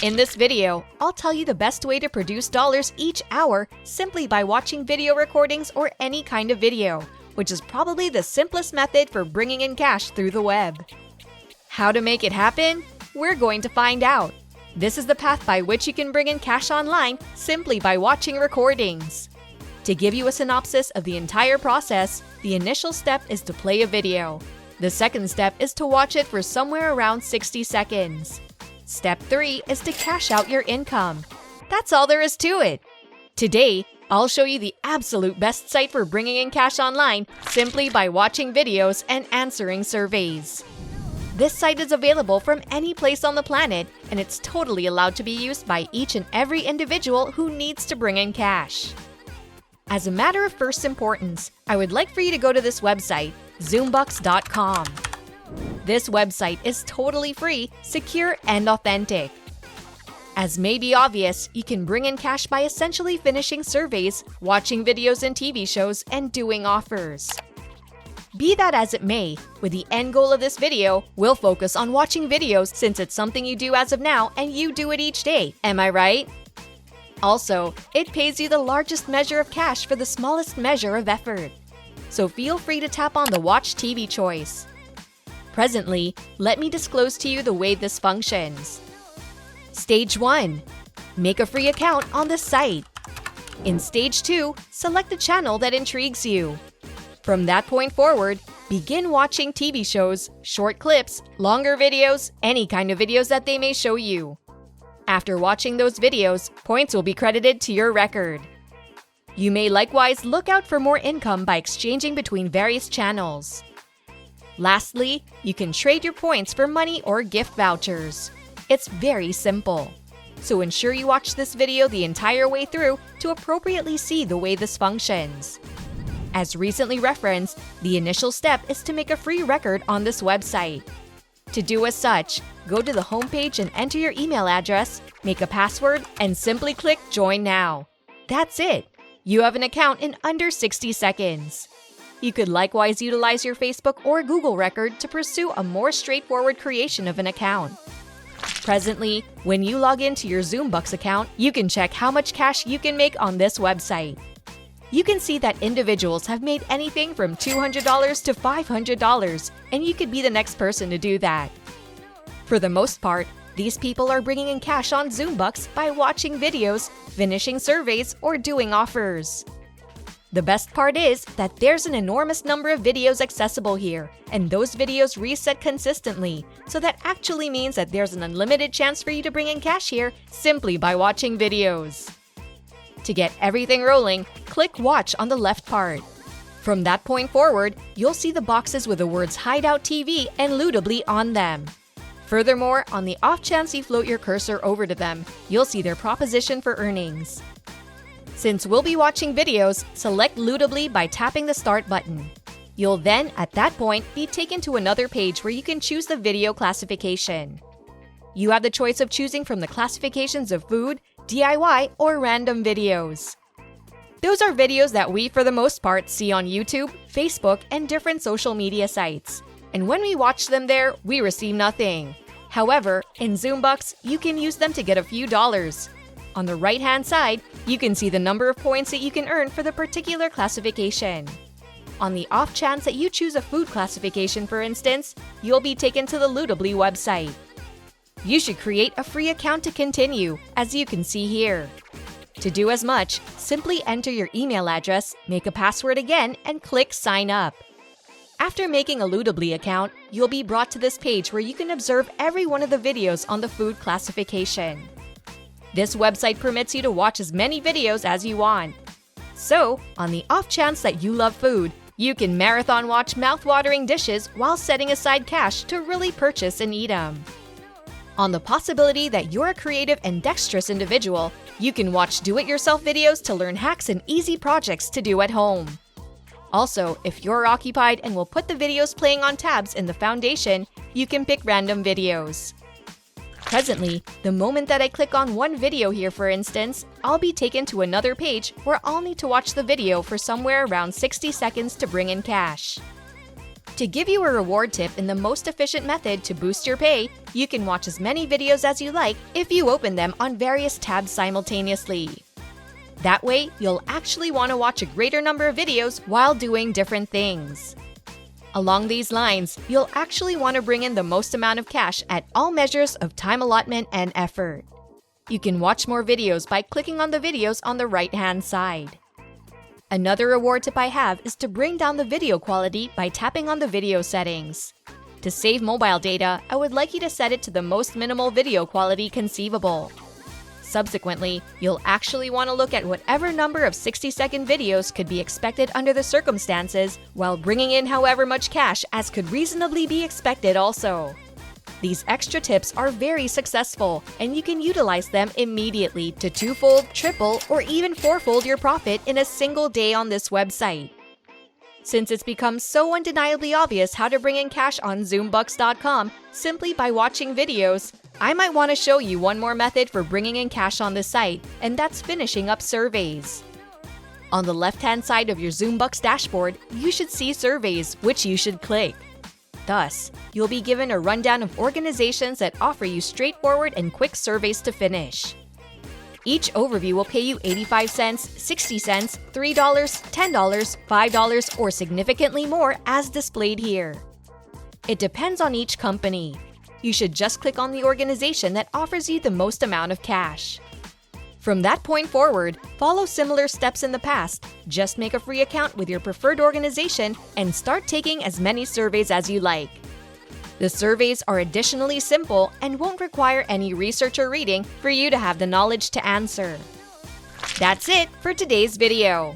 In this video, I'll tell you the best way to produce dollars each hour simply by watching video recordings or any kind of video, which is probably the simplest method for bringing in cash through the web. How to make it happen? We're going to find out. This is the path by which you can bring in cash online simply by watching recordings. To give you a synopsis of the entire process, the initial step is to play a video. The second step is to watch it for somewhere around 60 seconds. Step 3 is to cash out your income. That's all there is to it. Today, I'll show you the absolute best site for bringing in cash online simply by watching videos and answering surveys. This site is available from any place on the planet, and it's totally allowed to be used by each and every individual who needs to bring in cash. As a matter of first importance, I would like for you to go to this website, ZoomBucks.com. This website is totally free, secure, and authentic. As may be obvious, you can bring in cash by essentially finishing surveys, watching videos and TV shows, and doing offers. Be that as it may, with the end goal of this video, we'll focus on watching videos since it's something you do as of now and you do it each day, am I right? Also, it pays you the largest measure of cash for the smallest measure of effort. So feel free to tap on the Watch TV choice. Presently, let me disclose to you the way this functions. Stage 1. Make a free account on the site. In Stage 2, select a channel that intrigues you. From that point forward, begin watching TV shows, short clips, longer videos, any kind of videos that they may show you. After watching those videos, points will be credited to your record. You may likewise look out for more income by exchanging between various channels. Lastly, you can trade your points for money or gift vouchers. It's very simple. So ensure you watch this video the entire way through to appropriately see the way this functions. As recently referenced, the initial step is to make a free record on this website. To do as such, go to the homepage and enter your email address, make a password, and simply click Join Now. That's it! You have an account in under 60 seconds. You could likewise utilize your Facebook or Google record to pursue a more straightforward creation of an account. Presently, when you log into your ZoomBucks account, you can check how much cash you can make on this website. You can see that individuals have made anything from $200 to $500, and you could be the next person to do that. For the most part, these people are bringing in cash on ZoomBucks by watching videos, finishing surveys, or doing offers. The best part is that there's an enormous number of videos accessible here, and those videos reset consistently, so that actually means that there's an unlimited chance for you to bring in cash here simply by watching videos. To get everything rolling, click Watch on the left part. From that point forward, you'll see the boxes with the words Hideout TV and Lootably on them. Furthermore, on the off chance you float your cursor over to them, you'll see their proposition for earnings. Since we'll be watching videos, select Lootably by tapping the Start button. You'll then, at that point, be taken to another page where you can choose the video classification. You have the choice of choosing from the classifications of food, DIY, or random videos. Those are videos that we, for the most part, see on YouTube, Facebook, and different social media sites. And when we watch them there, we receive nothing. However, in ZoomBucks, you can use them to get a few dollars. On the right-hand side, you can see the number of points that you can earn for the particular classification. On the off chance that you choose a food classification, for instance, you'll be taken to the Lootably website. You should create a free account to continue, as you can see here. To do as much, simply enter your email address, make a password again, and click Sign Up. After making a Lootably account, you'll be brought to this page where you can observe every one of the videos on the food classification. This website permits you to watch as many videos as you want. So, on the off chance that you love food, you can marathon watch mouth-watering dishes while setting aside cash to really purchase and eat them. On the possibility that you're a creative and dexterous individual, you can watch do-it-yourself videos to learn hacks and easy projects to do at home. Also, if you're occupied and will put the videos playing on tabs in the foundation, you can pick random videos. Presently, the moment that I click on one video here, for instance, I'll be taken to another page where I'll need to watch the video for somewhere around 60 seconds to bring in cash. To give you a reward tip in the most efficient method to boost your pay, you can watch as many videos as you like if you open them on various tabs simultaneously. That way, you'll actually want to watch a greater number of videos while doing different things. Along these lines, you'll actually want to bring in the most amount of cash at all measures of time allotment and effort. You can watch more videos by clicking on the videos on the right-hand side. Another reward tip I have is to bring down the video quality by tapping on the video settings. To save mobile data, I would like you to set it to the most minimal video quality conceivable. Subsequently, you'll actually want to look at whatever number of 60-second videos could be expected under the circumstances, while bringing in however much cash as could reasonably be expected also. These extra tips are very successful, and you can utilize them immediately to twofold, triple, or even fourfold your profit in a single day on this website. Since it's become so undeniably obvious how to bring in cash on ZoomBucks.com simply by watching videos, I might want to show you one more method for bringing in cash on the site, and that's finishing up surveys. On the left-hand side of your ZoomBucks dashboard, you should see surveys, which you should click. Thus, you'll be given a rundown of organizations that offer you straightforward and quick surveys to finish. Each overview will pay you 85 cents, 60 cents, $3, $10, $5, or significantly more as displayed here. It depends on each company. You should just click on the organization that offers you the most amount of cash. From that point forward, follow similar steps in the past. Just make a free account with your preferred organization and start taking as many surveys as you like. The surveys are additionally simple and won't require any research or reading for you to have the knowledge to answer. That's it for today's video.